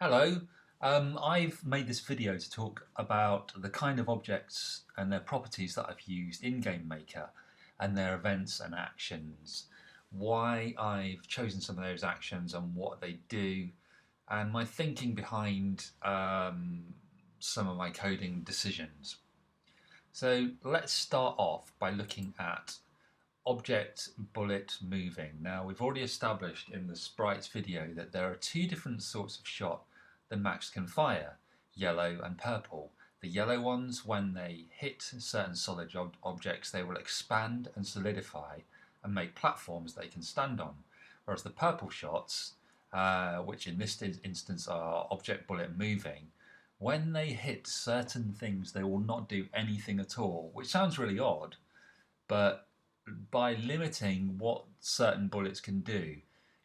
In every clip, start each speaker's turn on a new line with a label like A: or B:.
A: Hello, I've made this video to talk about the kind of objects and their properties that I've used in GameMaker and their events and actions, why I've chosen some of those actions and what they do, and my thinking behind some of my coding decisions. So let's start off by looking at object bullet moving. Now we've already established in the sprites video that there are two different sorts of shot that Max can fire, yellow and purple. The yellow ones, when they hit certain solid objects, they will expand and solidify and make platforms they can stand on. Whereas the purple shots, which in this instance are object bullet moving, when they hit certain things they will not do anything at all, which sounds really odd, but by limiting what certain bullets can do,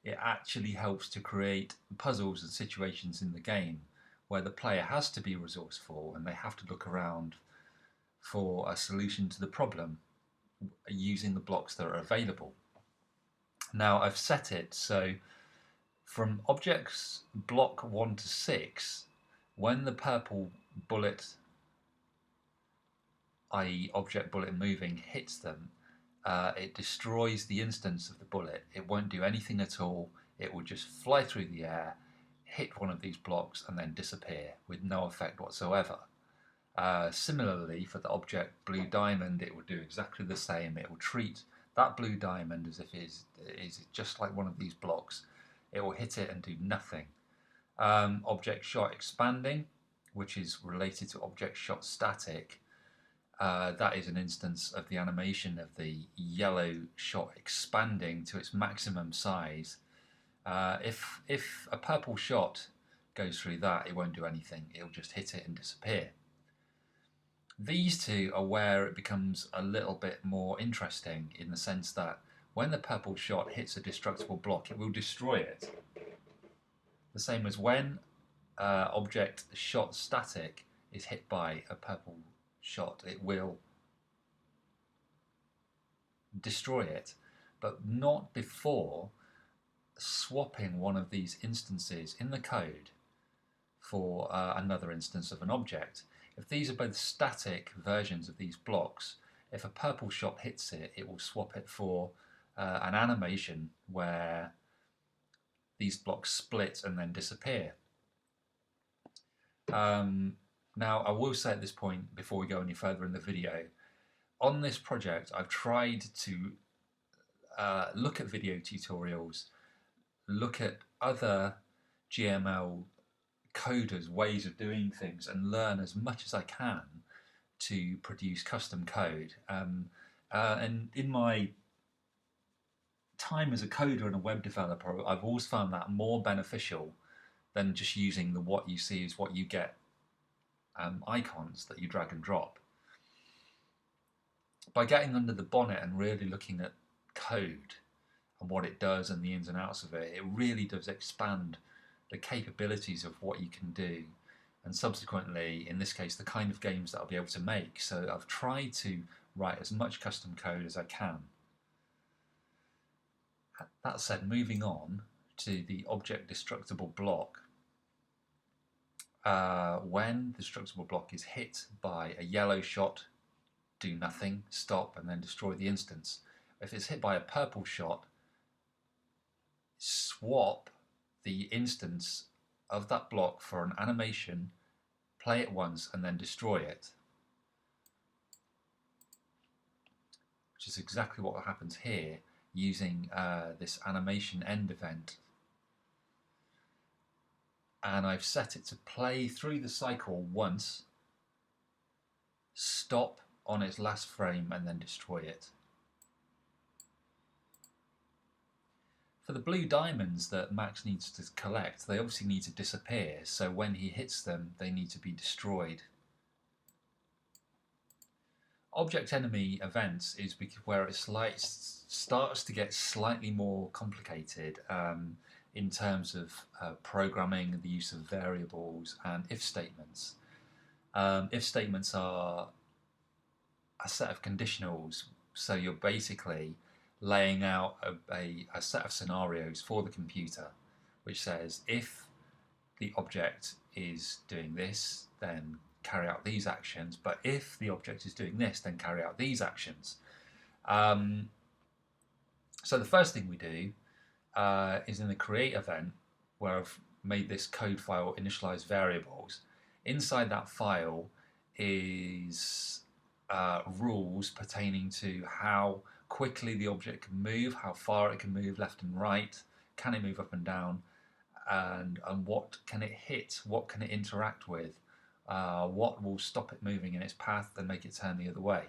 A: it actually helps to create puzzles and situations in the game where the player has to be resourceful and they have to look around for a solution to the problem using the blocks that are available. Now I've set it so from objects block 1 to 6, when the purple bullet, i.e. object bullet moving, hits them, it destroys the instance of the bullet. It won't do anything at all. It will just fly through the air, hit one of these blocks, and then disappear with no effect whatsoever. Similarly, for the object blue diamond, it will do exactly the same. It will treat that blue diamond as if it is just like one of these blocks. It will hit it and do nothing. Object shot expanding, which is related to object shot static, that is an instance of the animation of the yellow shot expanding to its maximum size. If a purple shot goes through that, it won't do anything. It'll just hit it and disappear. These two are where it becomes a little bit more interesting, in the sense that when the purple shot hits a destructible block, it will destroy it. The same as when object shot static is hit by a purple shot, it will destroy it, but not before swapping one of these instances in the code for another instance of an object. If these are both static versions of these blocks, if a purple shot hits it, it will swap it for an animation where these blocks split and then disappear. Now, I will say at this point, before we go any further in the video, on this project I've tried to look at video tutorials, look at other GML coders' ways of doing things, and learn as much as I can to produce custom code. And in my time as a coder and a web developer, I've always found that more beneficial than just using the what you see is what you get icons that you drag and drop. By getting under the bonnet and really looking at code and what it does and the ins and outs of it, it really does expand the capabilities of what you can do, and subsequently, in this case, the kind of games that I'll be able to make. So I've tried to write as much custom code as I can. That said, moving on to the object destructible block, when the destructible block is hit by a yellow shot, do nothing, stop, and then destroy the instance. If it's hit by a purple shot, swap the instance of that block for an animation, play it once, and then destroy it. Which is exactly what happens here using this animation end event. And I've set it to play through the cycle once, stop on its last frame, and then destroy it. For the blue diamonds that Max needs to collect, they obviously need to disappear, so when he hits them, they need to be destroyed. Object enemy events is where it starts to get slightly more complicated in terms of programming, the use of variables, and if statements. If statements are a set of conditionals, so you're basically laying out a set of scenarios for the computer, which says if the object is doing this, then carry out these actions. But if the object is doing this, then carry out these actions. So the first thing we do is in the create event, where I've made this code file initialize variables. Inside that file is rules pertaining to how quickly the object can move, how far it can move left and right, can it move up and down, and what can it hit, what can it interact with, what will stop it moving in its path and make it turn the other way.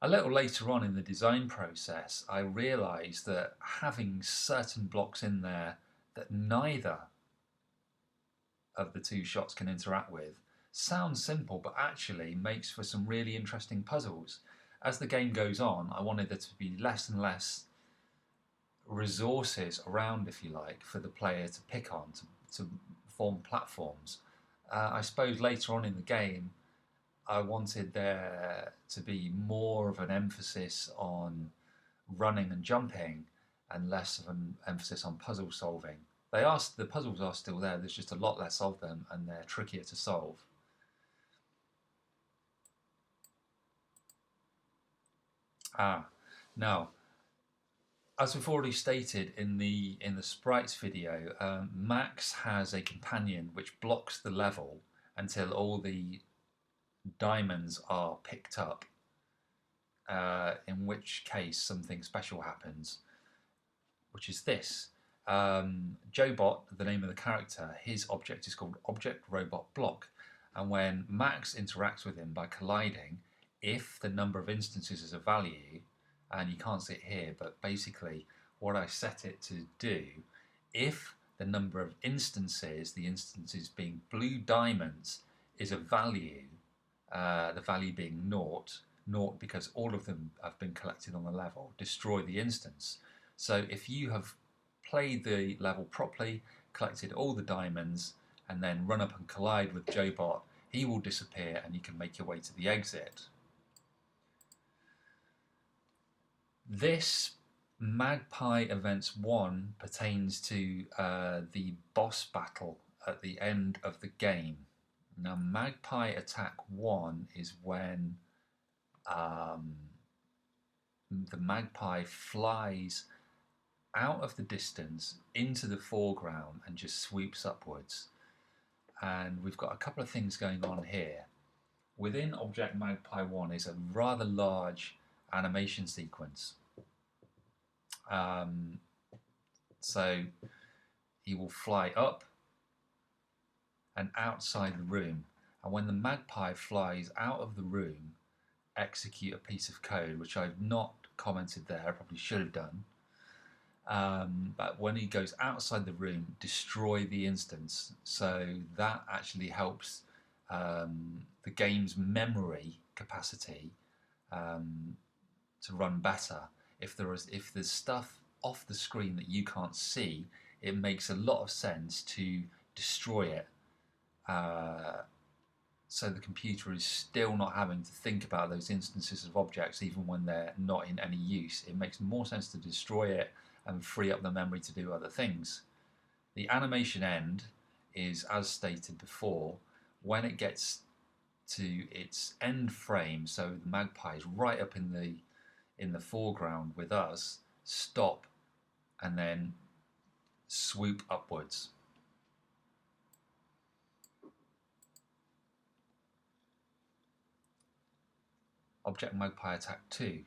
A: A little later on in the design process, I realised that having certain blocks in there that neither of the two shots can interact with sounds simple, but actually makes for some really interesting puzzles. As the game goes on, I wanted there to be less and less resources around, if you like, for the player to pick on, to form platforms. I suppose later on in the game, I wanted there to be more of an emphasis on running and jumping and less of an emphasis on puzzle solving. The puzzles are still there, there's just a lot less of them and they're trickier to solve. Now, as we've already stated in the sprites video, Max has a companion which blocks the level until all the diamonds are picked up, in which case something special happens, which is this. Joebot, the name of the character, his object is called Object Robot Block, and when Max interacts with him by colliding, if the number of instances is a value, and you can't see it here, but basically what I set it to do, if the number of instances, the instances being blue diamonds, is a value, the value being naught because all of them have been collected on the level, destroy the instance. So if you have played the level properly, collected all the diamonds, and then run up and collide with Joebot, he will disappear and you can make your way to the exit. This Magpie Events 1 pertains to the boss battle at the end of the game. Now, Magpie Attack 1 is when the magpie flies out of the distance into the foreground and just sweeps upwards. And we've got a couple of things going on here. Within Object Magpie 1 is a rather large animation sequence. So he will fly up and outside the room, and when the magpie flies out of the room, execute a piece of code, which I've not commented there, I probably should have done. But when he goes outside the room, destroy the instance. So that actually helps the game's memory capacity to run better. If there's stuff off the screen that you can't see, it makes a lot of sense to destroy it. So the computer is still not having to think about those instances of objects even when they're not in any use. It makes more sense to destroy it and free up the memory to do other things. The animation end is, as stated before, when it gets to its end frame, so the magpie is right up in the foreground with us, stop and then swoop upwards. Object Magpie Attack 2.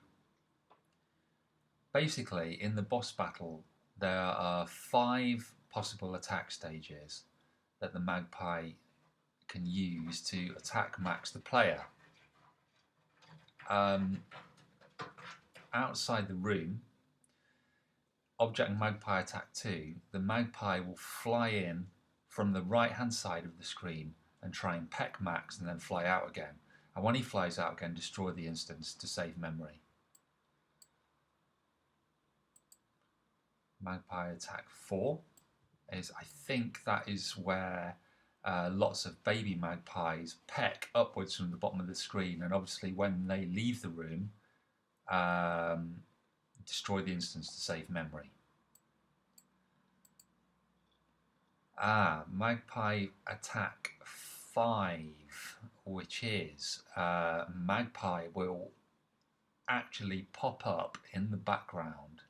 A: Basically, in the boss battle, there are 5 possible attack stages that the magpie can use to attack Max the player. Outside the room, Object Magpie Attack 2, the magpie will fly in from the right hand side of the screen and try and peck Max and then fly out again. And when he flies out again, destroy the instance to save memory. Magpie Attack 4 is, I think that is where lots of baby magpies peck upwards from the bottom of the screen, and obviously when they leave the room, destroy the instance to save memory. Magpie Attack 5, which is Magpie will actually pop up in the background,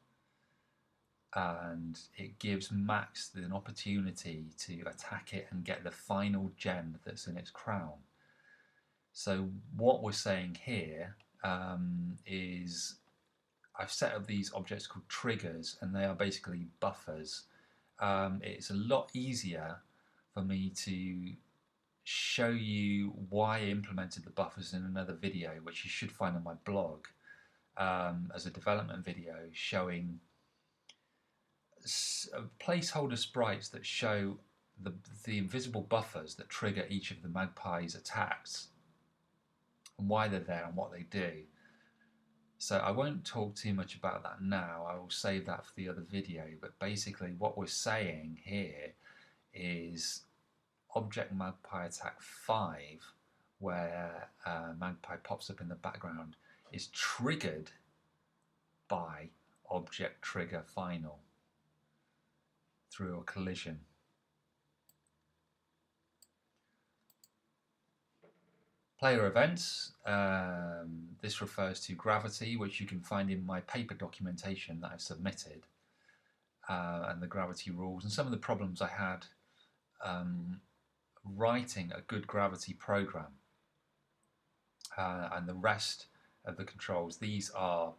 A: and it gives Max an opportunity to attack it and get the final gem that's in its crown. So what we're saying here is I've set up these objects called triggers, and they are basically buffers. It's a lot easier for me to show you why I implemented the buffers in another video, which you should find on my blog, as a development video showing placeholder sprites that show the invisible buffers that trigger each of the Magpie's attacks and why they're there and what they do. So I won't talk too much about that now. I will save that for the other video. But basically what we're saying here is Object Magpie Attack 5, where Magpie pops up in the background, is triggered by Object Trigger Final through a collision. Player events, this refers to gravity, which you can find in my paper documentation that I've submitted, and the gravity rules and some of the problems I had writing a good gravity program, and the rest of the controls. These are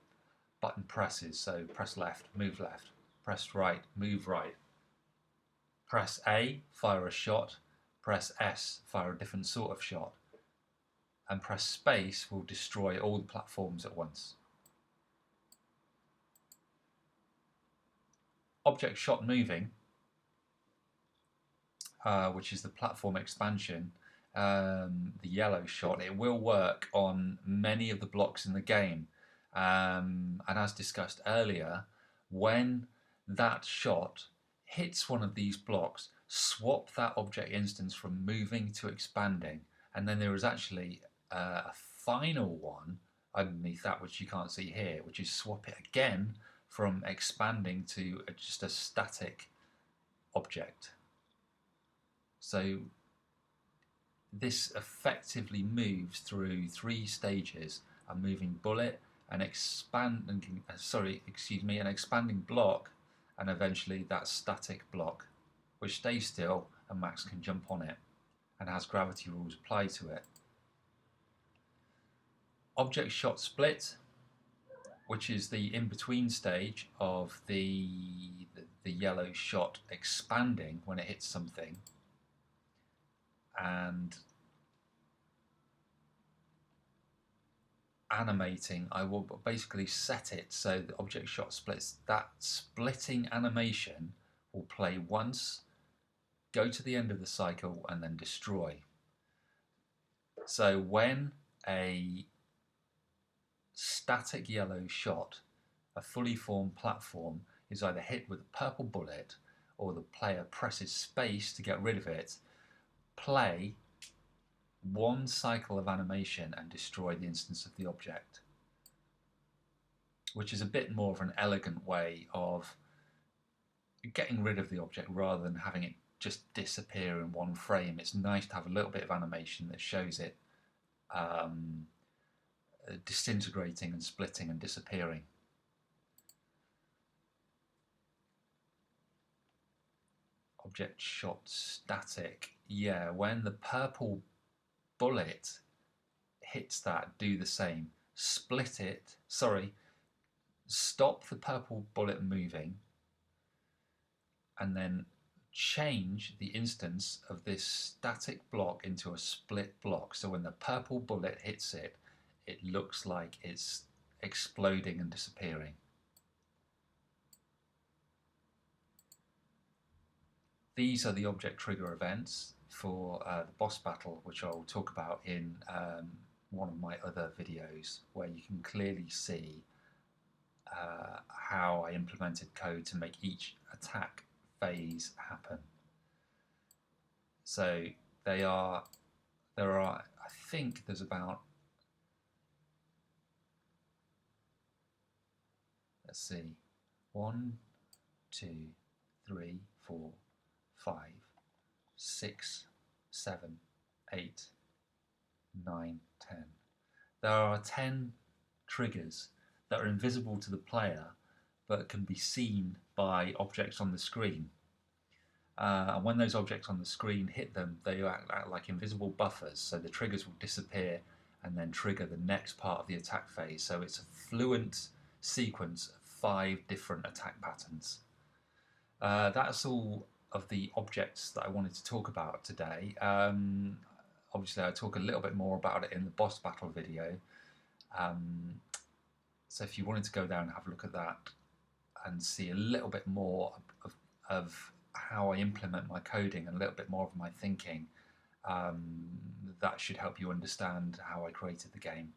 A: button presses, so press left, press right, move right, press A, fire a shot, press S, fire a different sort of shot, and press space will destroy all the platforms at once. Object shot moving, which is the platform expansion, the yellow shot, it will work on many of the blocks in the game. And as discussed earlier, when that shot hits one of these blocks, swap that object instance from moving to expanding, and then there is actually a final one underneath that which you can't see here, which is swap it again from expanding to just a static object. So this effectively moves through 3 stages: a moving bullet, an expanding block, and eventually that static block, which stays still and Max can jump on it and has gravity rules applied to it. Object shot split, which is the in-between stage of the yellow shot expanding when it hits something, and animating. I will basically set it so the object shot splits. That splitting animation will play once, go to the end of the cycle, and then destroy. So when a static yellow shot, a fully formed platform, is either hit with a purple bullet or the player presses space to get rid of it, play one cycle of animation and destroy the instance of the object, which is a bit more of an elegant way of getting rid of the object rather than having it just disappear in one frame. It's nice to have a little bit of animation that shows it disintegrating and splitting and disappearing. Object shot static. Yeah, when the purple bullet hits that, do the same. Split it, stop the purple bullet moving, and then change the instance of this static block into a split block. So when the purple bullet hits it, it looks like it's exploding and disappearing. These are the object trigger events for the boss battle, which I'll talk about in one of my other videos, where you can clearly see how I implemented code to make each attack phase happen. So there are, I think there's about, let's see, 1, 2, 3, 4, 5, 6, 7, 8, 9, 10. There are 10 triggers that are invisible to the player but can be seen by objects on the screen. And when those objects on the screen hit them, they act like invisible buffers, so the triggers will disappear and then trigger the next part of the attack phase. So it's a fluent sequence of 5 different attack patterns. That's all of the objects that I wanted to talk about today. Obviously, I'll talk a little bit more about it in the boss battle video. So if you wanted to go there and have a look at that and see a little bit more of how I implement my coding and a little bit more of my thinking, that should help you understand how I created the game.